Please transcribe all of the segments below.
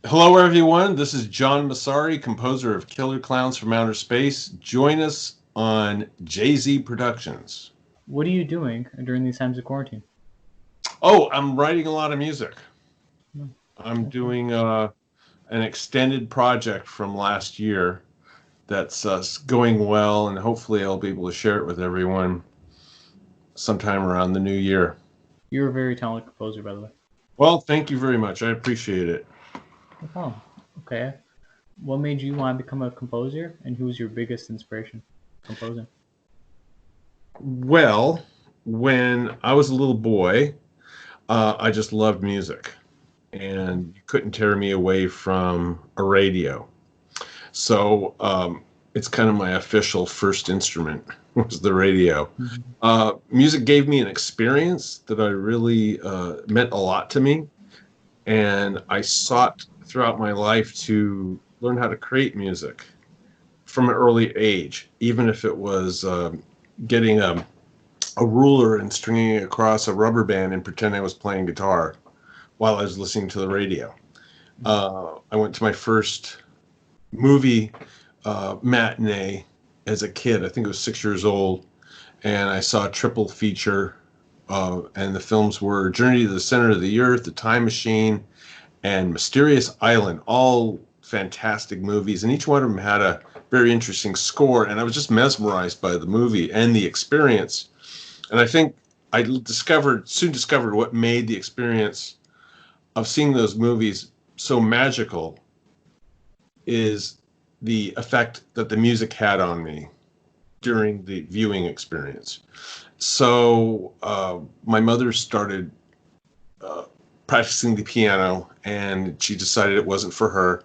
Hello, everyone. This is John Massari, composer of Killer Clowns from Outer Space. Join us on Jay-Z Productions. What are you doing during these times of quarantine? Oh, I'm writing a lot of music. Hmm, I'm okay. doing an extended project from last year that's going well, and hopefully I'll be able to share it with everyone sometime around the new year. You're a very talented composer, by the way. Well, thank you very much. I appreciate it. No problem. Okay. What made you want to become a composer, and who was your biggest inspiration composing? Well, when I was a little boy, I just loved music, and you couldn't tear me away from a radio. So it's kind of my official first instrument was the radio. Mhm. Music gave me an experience that I really meant a lot to me, and I sought throughout my life to learn how to create music from an early age, even if it was getting a ruler and stringing it across a rubber band and pretending I was playing guitar while I was listening to the radio. I went to my first movie matinee as a kid. I think I was 6 years old, and I saw a triple feature. And the films were Journey to the Center of the Earth, The Time Machine, and Mysterious Island. All fantastic movies, and each one of them had a very interesting score. And I was just mesmerized by the movie and the experience. And I think I soon discovered what made the experience of seeing those movies so magical is the effect that the music had on me during the viewing experience. So my mother started uh, practicing the piano, and she decided it wasn't for her.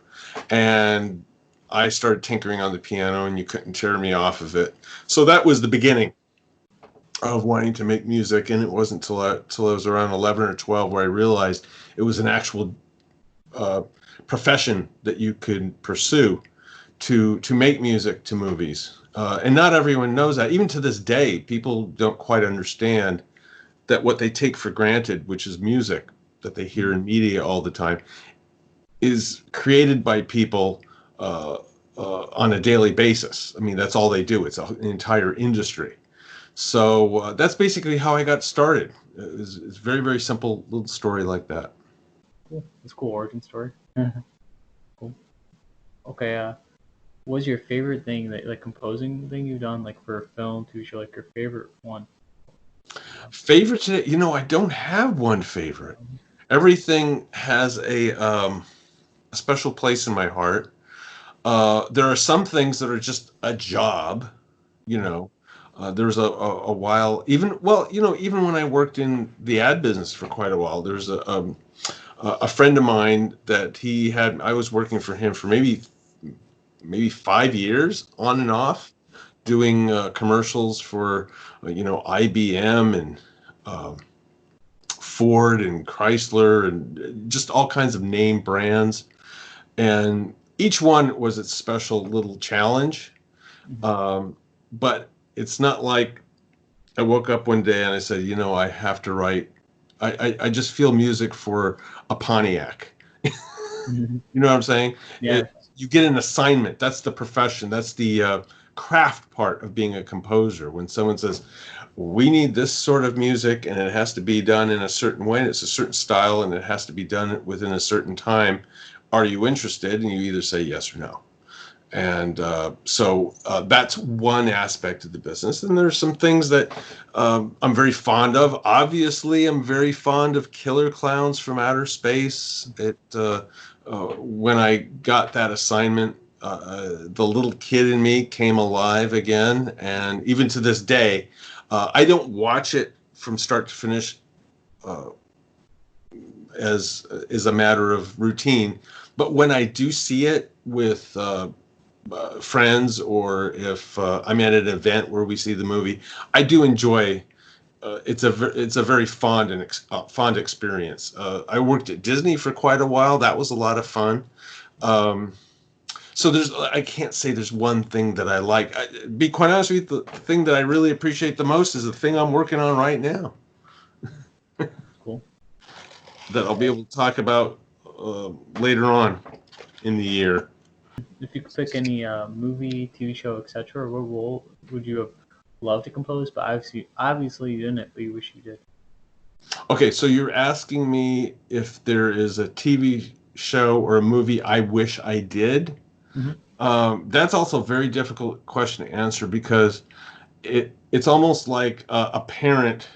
And I started tinkering on the piano, and you couldn't tear me off of it. So that was the beginning of wanting to make music. And it wasn't till I was around 11 or 12 where I realized it was an actual uh, profession that you could pursue to make music to movies. And not everyone knows that. Even to this day, people don't quite understand that what they take for granted, which is music that they hear in media all the time, is created by people on a daily basis. I mean, that's all they do. It's an entire industry. So that's basically how I got started. It's very, very simple little story like that. Cool. That's a cool origin story. Cool. Okay. What was your favorite thing that like composing thing you've done like for a film, TV show? Like your favorite one? Favorite today? I don't have one favorite. Everything has a special place in my heart. There are some things that are just a job, you know. There was a while, even when I worked in the ad business for quite a while, there's a friend of mine that he had. I was working for him for maybe 5 years on and off, doing commercials for IBM and uh, Ford and Chrysler and just all kinds of name brands. And each one was its special little challenge. Mhm. But it's not like I woke up one day and I said, I have to write. I just feel music for a Pontiac. Mhm. You know what I'm saying? Yeah. You get an assignment. That's the profession. That's the craft part of being a composer. When someone says, we need this sort of music and it has to be done in a certain way, and it's a certain style, and it has to be done within a certain time, are you interested? And you either say yes or no. And so that's one aspect of the business. And there's some things that I'm very fond of. Obviously, I'm very fond of Killer Clowns from Outer Space. When I got that assignment, the little kid in me came alive again. And even to this day, I don't watch it from start to finish uh, as is a matter of routine. But when I do see it with friends, or if I'm at an event where we see the movie, I do enjoy. It's a very fond experience. I worked at Disney for quite a while. That was a lot of fun. Um, so I can't say there's one thing that I like. Be quite honest with you, the thing that I really appreciate the most is the thing I'm working on right now Cool. that I'll be able to talk about later on in the year. If you could pick any movie, TV show, etc., what role would you have loved to compose? But obviously you didn't, but you wish you did. Okay, so you're asking me if there is a TV show or a movie I wish I did. Mm-hmm. That's also a very difficult question to answer because it's almost like a parent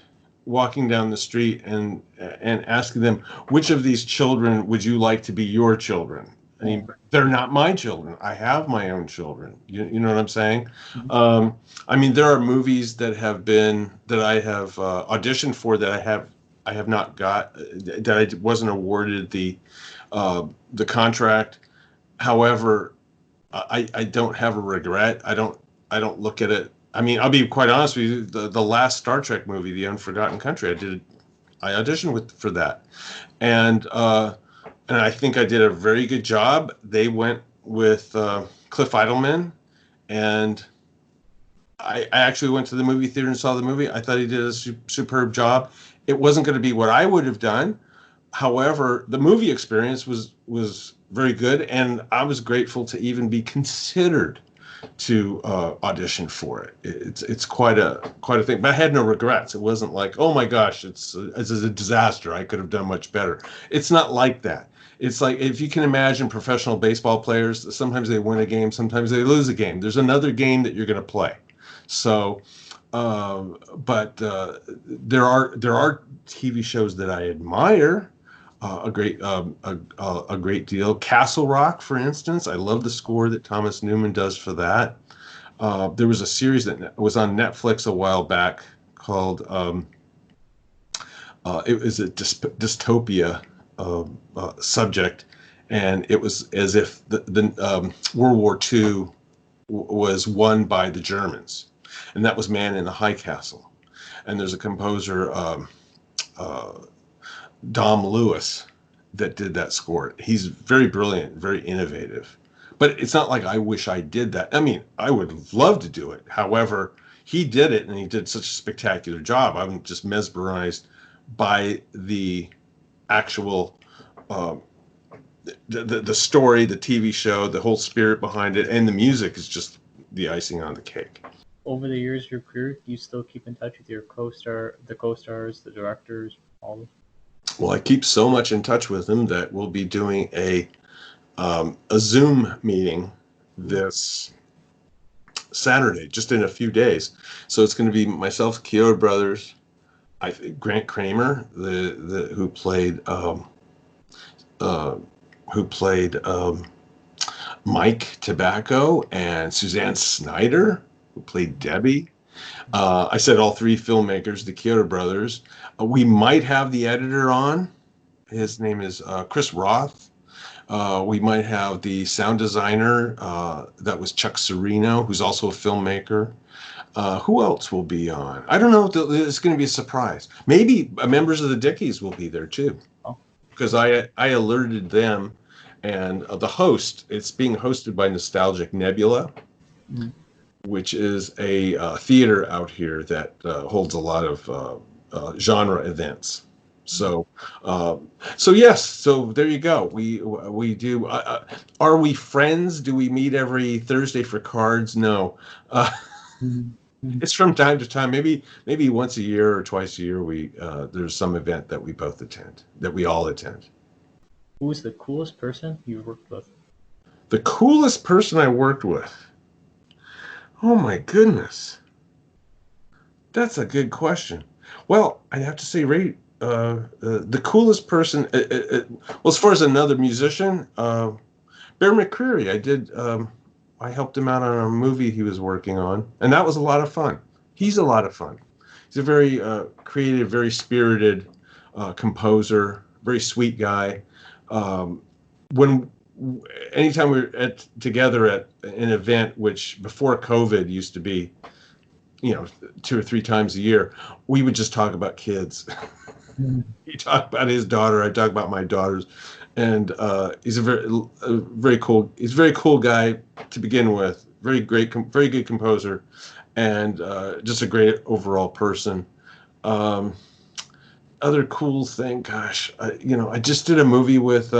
walking down the street and asking them, which of these children would you like to be your children? I mean, they're not my children. I have my own children. You know what I'm saying? Mm-hmm. I mean, there are movies that I have auditioned for that I have not got, that I wasn't awarded the contract. However, I don't have a regret. I don't look at it. I mean, I'll be quite honest with you. The last Star Trek movie, The Unforgotten Country, I auditioned for that, and I think I did a very good job. They went with Cliff Idleman, and I actually went to the movie theater and saw the movie. I thought he did a superb job. It wasn't going to be what I would have done. However, the movie experience was very good, and I was grateful to even be considered to audition for it. It's quite a thing, but I had no regrets. It wasn't like, oh my gosh, it's a disaster. I could have done much better. It's not like that. It's like, if you can imagine professional baseball players, sometimes they win a game, sometimes they lose a game. There's another game that you're going to play. So, but there are TV shows that I admire a great deal. Castle Rock, for instance, I love the score that Thomas Newman does for that. There was a series that was on Netflix a while back called it was a dystopia subject, and it was as if the World War II was won by the Germans, and that was Man in the High Castle. And there's a composer, Dom Lewis, that did that score. He's very brilliant, very innovative. But it's not like I wish I did that. I mean, I would love to do it. However, he did it, and he did such a spectacular job. I'm just mesmerized by the actual the story, the TV show, the whole spirit behind it, and the music is just the icing on the cake. Over the years of your career, do you still keep in touch with your co-stars, the directors, all of them? Well, I keep so much in touch with them that we'll be doing a Zoom meeting this Saturday, just in a few days. So it's going to be myself, Kyoto Brothers, Grant Kramer, who played Mike Tobacco, and Suzanne Snyder, who played Debbie. I said all three filmmakers, the Kyoto Brothers. We might have the editor on. His name is Chris Roth. We might have the sound designer. That was Chuck Serino, who's also a filmmaker. Who else will be on? I don't know. It's going to be a surprise. Maybe members of the Dickies will be there too, because I alerted them. And the host, it's being hosted by Nostalgic Nebula, which is a theater out here that holds a lot of genre events. So yes. So there you go. We do. Are we friends? Do we meet every Thursday for cards? No. It's from time to time. Maybe once a year or twice a year. There's some event that we both attend. That we all attend. Who was the coolest person you've worked with? The coolest person I worked with? Oh my goodness. That's a good question. Well, I'd have to say, Ray, the coolest person, well, as far as another musician, Bear McCreary. I helped him out on a movie he was working on, and that was a lot of fun. He's a lot of fun. He's a very creative, very spirited composer, very sweet guy. Anytime we were together at an event, which before COVID used to be, 2 or 3 times a year, we would just talk about kids. He talked about his daughter, I talk about my daughters, and he's a very cool guy to begin with. Very good composer, and just a great overall person. Other cool thing, gosh, I just did a movie with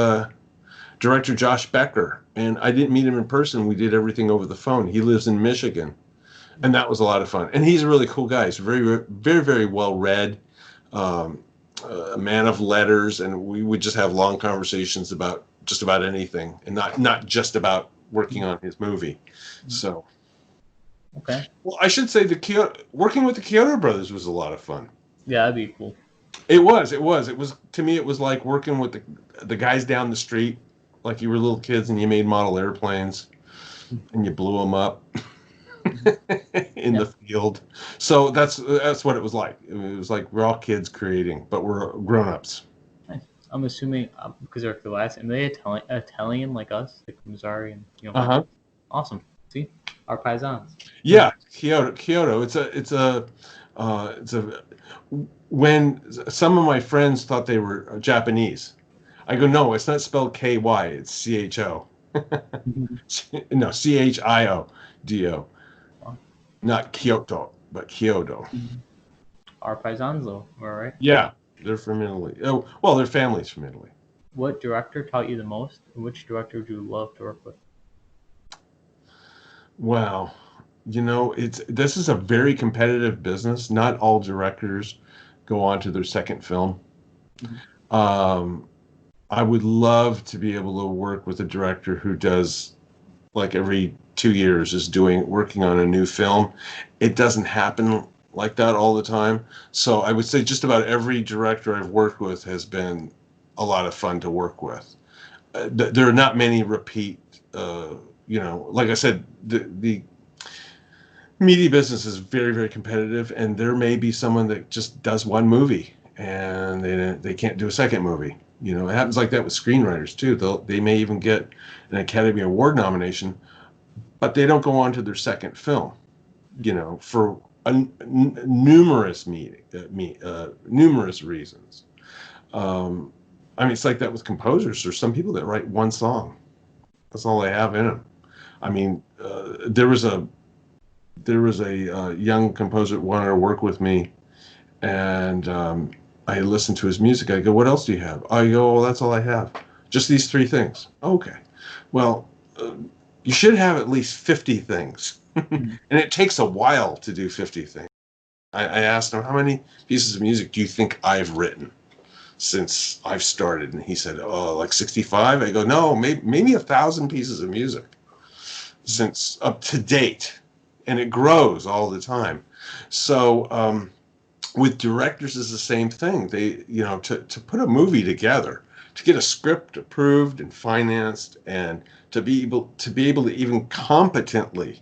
director Josh Becker, and I didn't meet him in person. We did everything over the phone. He lives in Michigan, and that was a lot of fun. And he's a really cool guy. He's very, very, very well read, um, a man of letters, and we would just have long conversations about just about anything, and not just about working on his movie. So, Okay. well, I should say working with the Kyoto brothers was a lot of fun. Yeah, that'd be cool. It was. To me, it was like working with the guys down the street, like you were little kids and you made model airplanes and you blew them up in the field. So that's what it was like. It was like we're all kids creating, but we're grown-ups. Nice. I'm assuming because they're the last, and they Italian like us, like Massari and Awesome. See, our paisans. Yeah, Kyoto. When some of my friends thought they were Japanese, I go, no, it's not spelled KY, it's CHO. No, CHIODO. Not Kyoto, but Kyoto. Our paisans, though, all right? Yeah, they're from Italy. Oh, well, their family's from Italy. What director taught you the most, and which director would you love to work with? Wow. This is a very competitive business. Not all directors go on to their second film. I would love to be able to work with a director who does, like, every 2 years is working on a new film. It doesn't happen like that all the time. So I would say just about every director I've worked with has been a lot of fun to work with. There are not many repeat, like I said, the media business is very, very competitive, and there may be someone that just does one movie and they can't do a second movie. It happens like that with screenwriters too. They may even get an Academy Award nomination, but they don't go on to their second film, for numerous reasons. It's like that with composers. There's some people that write one song. That's all they have in them. There was a young composer that wanted to work with me, and I listened to his music. I go, what else do you have? I go, well, that's all I have. Just these 3 things. Okay. Well, you should have at least 50 things. And it takes a while to do 50 things. I asked him, how many pieces of music do you think I've written since I've started? And he said, oh, like 65? I go, no, maybe 1,000 pieces of music since up to date. And it grows all the time. So with directors is the same thing. They, to put a movie together, to get a script approved and financed, and to be able to even competently,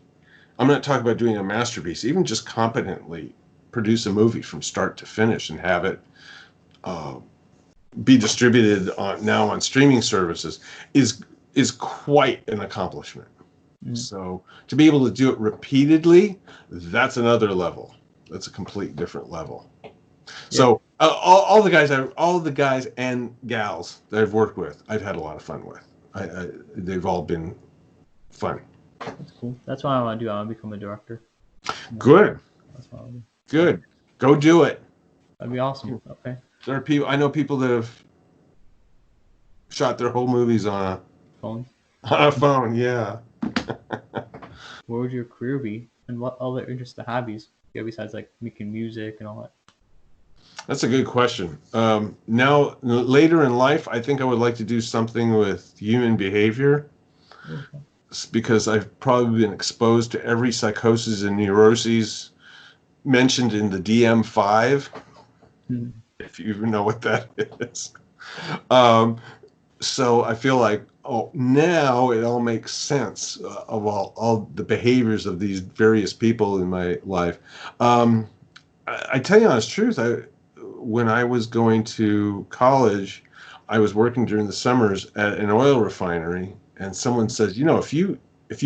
I'm not talking about doing a masterpiece, even just competently produce a movie from start to finish and have it be distributed now on streaming services is quite an accomplishment. So to be able to do it repeatedly, that's another level. That's a complete different level. Yeah. So all the guys and gals that I've worked with, I've had a lot of fun with. They've all been fun. That's cool. That's what I want to do. I want to become a director. Good. That's what I want to do. Good. Go do it. That'd be awesome. Okay. There are people. I know people that have shot their whole movies on a phone. Yeah. Where would your career be, and what other interests and hobbies you have besides like making music and all that? That's a good question. Now, later in life, I think I would like to do something with human behavior, because I've probably been exposed to every psychosis and neuroses mentioned in the DSM-5, if you even know what that is. So I feel like, now it all makes sense of all the behaviors of these various people in my life. I tell you the honest truth, when I was going to college, I was working during the summers at an oil refinery, and someone says, if you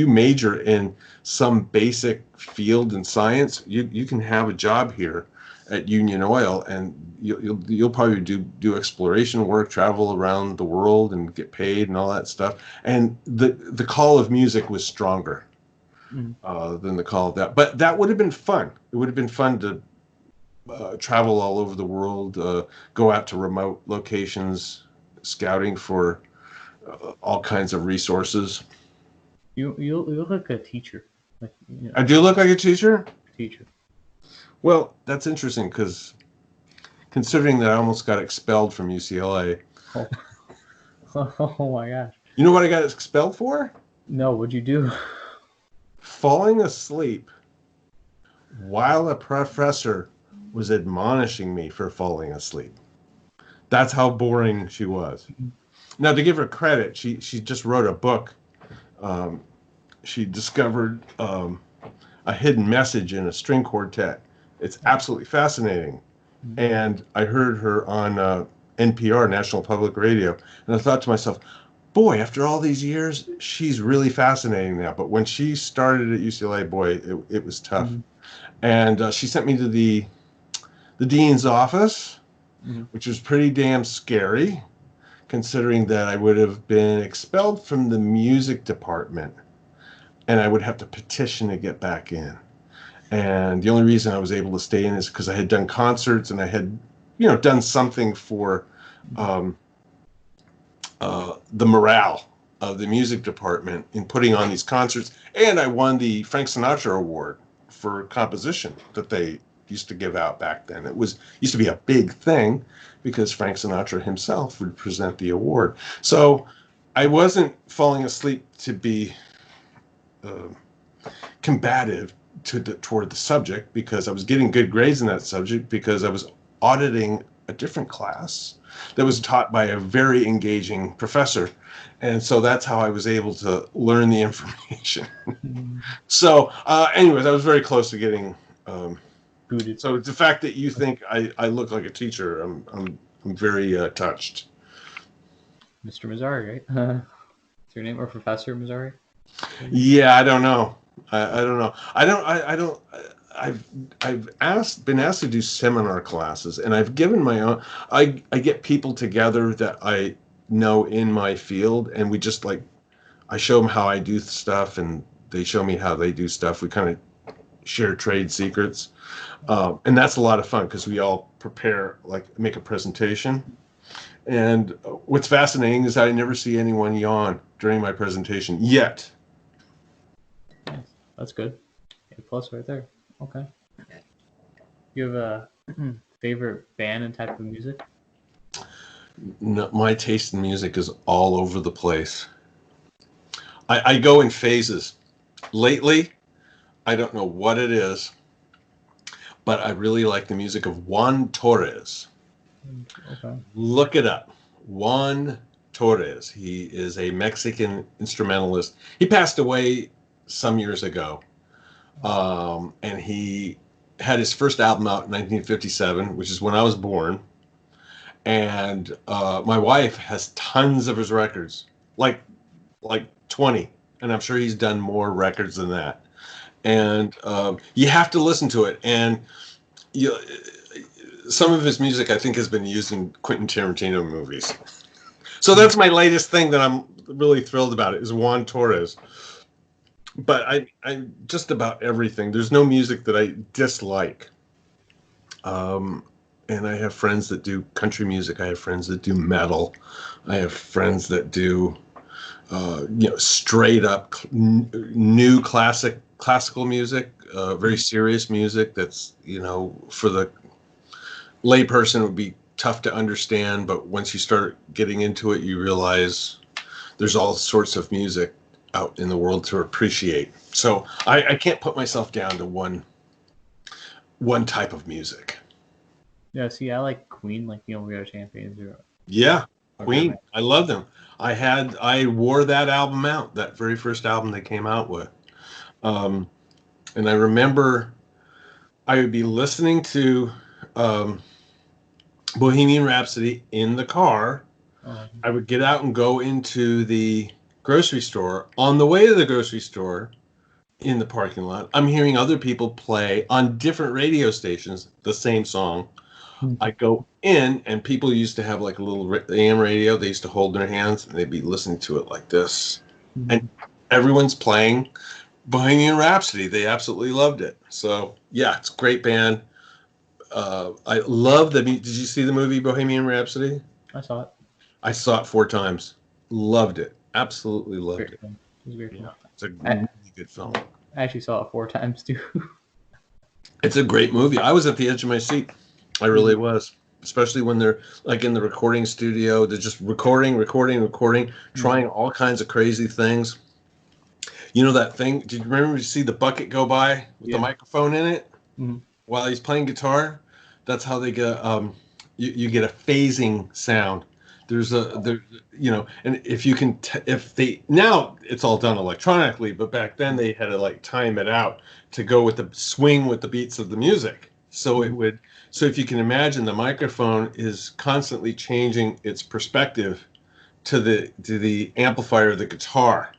major in some basic field in science, you can have a job here at Union Oil, and you'll probably do exploration work, travel around the world, and get paid and all that stuff. And the call of music was stronger than the call of that. But that would have been fun. It would have been fun to travel all over the world, go out to remote locations, scouting for all kinds of resources. You look like a teacher, like I do look like a teacher. teacher. Well, that's interesting because considering that I almost got expelled from UCLA. Oh, oh my gosh. You know what I got expelled for? No, what'd you do? Falling asleep while a professor was admonishing me for falling asleep. That's how boring she was. Now, to give her credit, she just wrote a book. Um, she discovered a hidden message in a string quartet. It's absolutely fascinating. And I heard her on NPR, National Public Radio, and I thought to myself, boy, after all these years, she's really fascinating now. But when she started at UCLA, boy, it was tough. Mm-hmm. And she sent me to the dean's office, Mm-hmm. which was pretty damn scary, considering that I would have been expelled from the music department, and I would have to petition to get back in. And the only reason I was able to stay in is because I had done concerts and I had, done something for the morale of the music department in putting on these concerts. And I won the Frank Sinatra Award for composition that they used to give out back then. It used to be a big thing because Frank Sinatra himself would present the award. So I wasn't falling asleep to be combative toward the subject, because I was getting good grades in that subject, because I was auditing a different class that was taught by a very engaging professor. And so that's how I was able to learn the information. So anyways, I was very close to getting Booted. so the fact that you think I look like a teacher, I'm very touched. Mr. Massari, right? Is your name or Professor Massari? Yeah, I don't know. I don't know. I've been asked to do seminar classes, and I've given my own. I get people together that I know in my field, and we just I show them how I do stuff, and they show me how they do stuff. We kind of share trade secrets, and that's a lot of fun because we all prepare, make a presentation. And what's fascinating is I never see anyone yawn during my presentation yet. Nice. That's good. A plus right there. Okay. You have a favorite band and type of music? No, my taste in music is all over the place. I go in phases. Lately, I don't know what it is, but I really like the music of Juan Torres. Okay. Look it up. Juan Torres. He is a Mexican instrumentalist. He passed away some years ago. And he had his first album out in 1957, which is when I was born. And my wife has tons of his records, like 20. And I'm sure he's done more records than that. And you have to listen to it. And some of his music, I think, has been used in Quentin Tarantino movies. So that's my latest thing that I'm really thrilled about. It is Juan Torres. But I just about everything. There's no music that I dislike. And I have friends that do country music. I have friends that do metal. I have friends that do, straight up new classical music, very serious music. That's, for the layperson, it would be tough to understand. But once you start getting into it, you realize there's all sorts of music out in the world to appreciate. So I can't put myself down to one type of music. Yeah, see, I like Queen, We Are Champions. Yeah, Queen. I love them. I wore that album out, that very first album they came out with. And I remember I would be listening to Bohemian Rhapsody in the car. I would get out and go into the grocery store. On the way to the grocery store, in the parking lot, I'm hearing other people play on different radio stations the same song. I go in, and people used to have a little AM radio. They used to hold their hands, and they'd be listening to it like this. And everyone's playing Bohemian Rhapsody. They absolutely loved it. So, yeah, it's a great band. I love Did you see the movie Bohemian Rhapsody? I saw it. I saw it 4 times. Loved it. Absolutely loved Great it. film. It was a great Yeah, film. it's a I, really good film. I actually saw it 4 times too. It's a great movie. I was at the edge of my seat. I really Mhm. was. Especially when they're like in the recording studio, they're just recording, Mhm. trying all kinds of crazy things. You know that thing? Did you remember to see the bucket go by with the Yeah. microphone in it Mhm. while he's playing guitar? That's how they get you get a phasing sound. There's a there and if you can if they now it's all done electronically, but back then they had to like time it out to go with the swing with the beats of the music. So it Mhm. would so if you can imagine the microphone is constantly changing its perspective to the amplifier of the guitar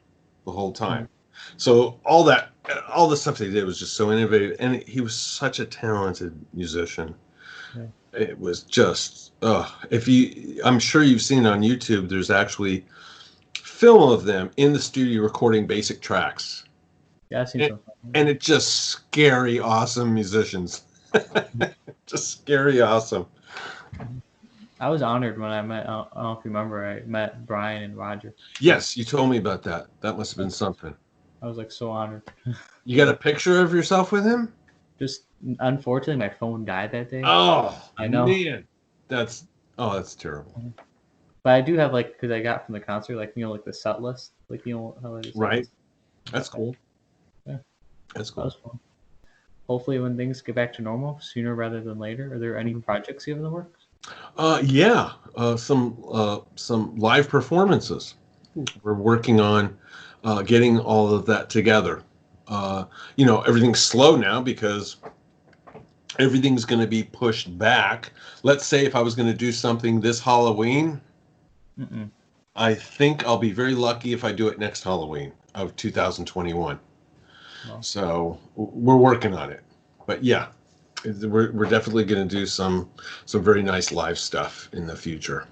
the whole time. Mhm. So all the stuff they did was just so innovative, and he was such a talented musician. Yeah. It was just, if you, I'm sure you've seen on YouTube. There's actually film of them in the studio recording basic tracks, Yeah, I've seen and, some. and it's just scary, awesome musicians. Just scary, awesome. Mhm. I was honored when I met. I don't know if you remember. I met Brian and Roger. Like, Yes, you told me about that. That must have been something. I was like so honored. You got a picture of yourself with him? Just unfortunately, my phone died that day. Oh I know. man, that's that's terrible. Mhm. But I do have like because I got from the concert like like the set list like how it is set Right? list. I That's got that. cool. Yeah, That's that cool. was fun. Hopefully, when things get back to normal sooner rather than later. Are there any projects you have in the works? Yeah, some live performances. Ooh. We're working on getting all of that together. Everything's slow now because everything's going to be pushed back. Let's say if I was going to do something this Halloween, Mm-mm. I think I'll be very lucky if I do it next Halloween of 2021. Well, So we're working on it. But yeah, we're definitely going to do some very nice live stuff in the future.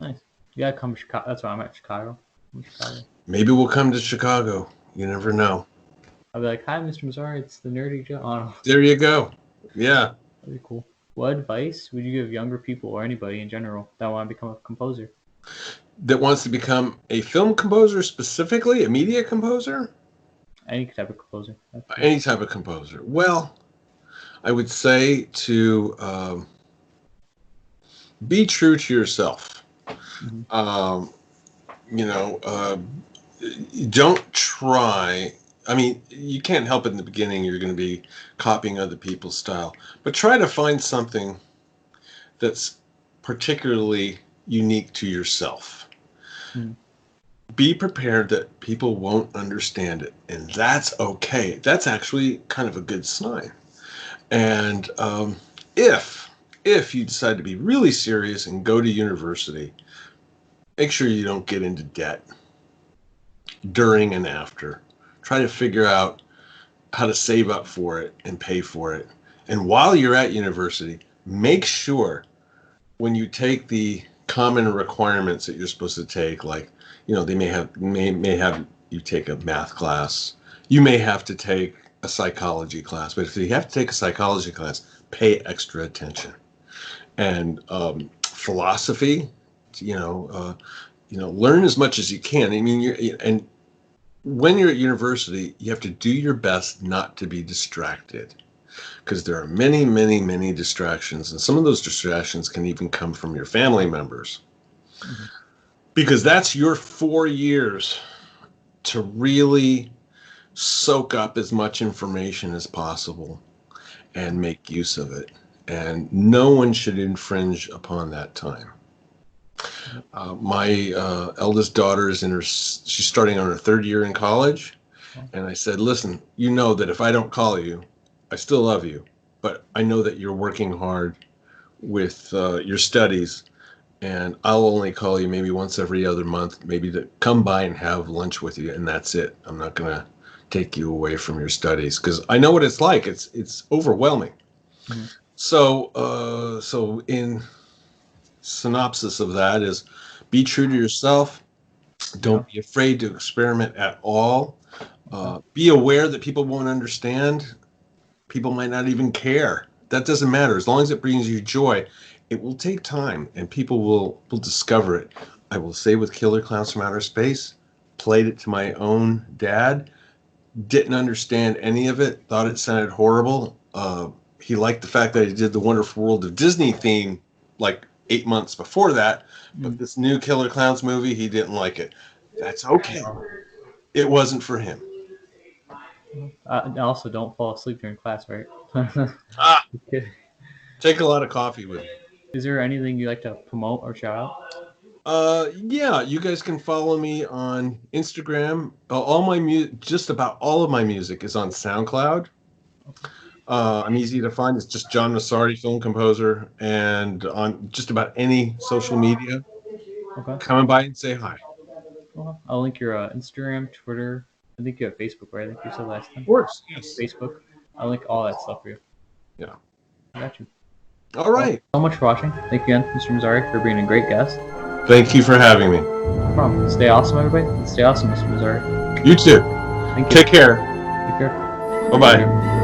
nice. You gotta come to Chicago. That's why I'm at Chicago. I'm in Chicago. Maybe we'll come to Chicago. You never know. I'll be like, "Hi, Mr. Massari. It's the Nerdy Joe." Oh, no. There you go. Yeah. That'd be cool. What advice would you give younger people or anybody in general that want to become a composer? That wants to become a film composer specifically, a media composer, Any type of composer. That's cool. any type of composer. Well, I would say to be true to yourself. Hmm. Um, you know, don't try. I mean, you can't help it in the beginning. You're going to be copying other people's style, but try to find something that's particularly unique to yourself. Hmm. Be prepared that people won't understand it, and that's okay. That's actually kind of a good sign. And if if you decide to be really serious and go to university, make sure you don't get into debt during and after. Try to figure out how to save up for it and pay for it. And while you're at university, make sure when you take the common requirements that you're supposed to take, like they may have you take a math class, you may have to take a psychology class, but if you have to take a psychology class, pay extra attention. And philosophy, learn as much as you can. I mean, and when you're at university, you have to do your best not to be distracted because there are many, many, many distractions, and some of those distractions can even come from your family members. Hmm. Because that's your 4 years to really soak up as much information as possible and make use of it. And no one should infringe upon that time. My eldest daughter is she's starting on her 3rd year in college. Well, And I said, listen, you know that if I don't call you, I still love you, but I know that you're working hard with your studies, and I'll only call you maybe once every other month, maybe to come by and have lunch with you, and that's it. I'm not gonna take you away from your studies because I know what it's like. It's overwhelming. hmm. So in synopsis of that is, be true to yourself. Yeah. Don't be afraid to experiment at all. Okay. Be aware that people won't understand. People might not even care. That doesn't matter. As long as it brings you joy, it will take time and people will discover it. I will say with Killer Clowns from Outer Space, played it to my own dad, didn't understand any of it, thought it sounded horrible. He liked the fact that I did the Wonderful World of Disney theme like 8 months before that, but this new Killer Clowns movie, he didn't like it. That's okay. It wasn't for him. Also, don't fall asleep during class, right? Ah, take a lot of coffee with me. Is there anything you like to promote or shout out? Yeah, you guys can follow me on Instagram. Just about all of my music is on SoundCloud. I'm easy to find. It's just John Massari, film composer, and on just about any social media. Okay. Come by and say hi. Well, I'll link your Instagram, Twitter. I think you have Facebook, right? I think you said last time. Of course, yes. Facebook. I'll link all that stuff for you. Yeah. I got you. All right. So much for watching. Thank you again, Mr. Massari, for being a great guest. Thank you for having me. No problem. Stay awesome, everybody. Stay awesome, Mr. Massari. You too. Thank you. Take care. Take care. Bye-bye.